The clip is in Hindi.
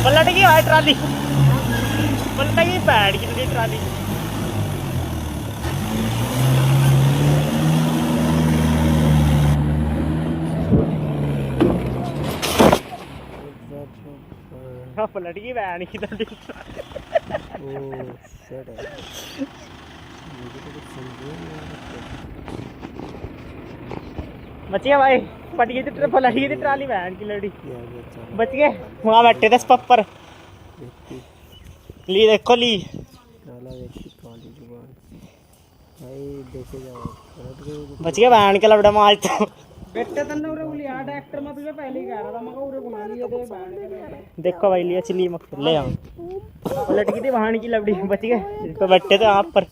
पलट गई भाई ट्राली, पलट गई पैड की तुझे ट्राली। हाँ पलट गई वैन की तो। बच गया भाई, फट गई थी, पलट गई थी ट्राली वैन की लड़ी। बच गए, वहाँ बैठे थे पप्पर ली, देखो ली बच गया वैन के लबड़ा माल तो। बेटे तन्ने उरे बोली यार ट्रैक्टर में तुझे पहले ही कह रहा था, मैं उरे घुमा लिए थे बैंड। देखो भाई लिया चली मक ले, पलट गई थी वहां की लबड़ी, बच गए, इस पे बैठे थे आप पर।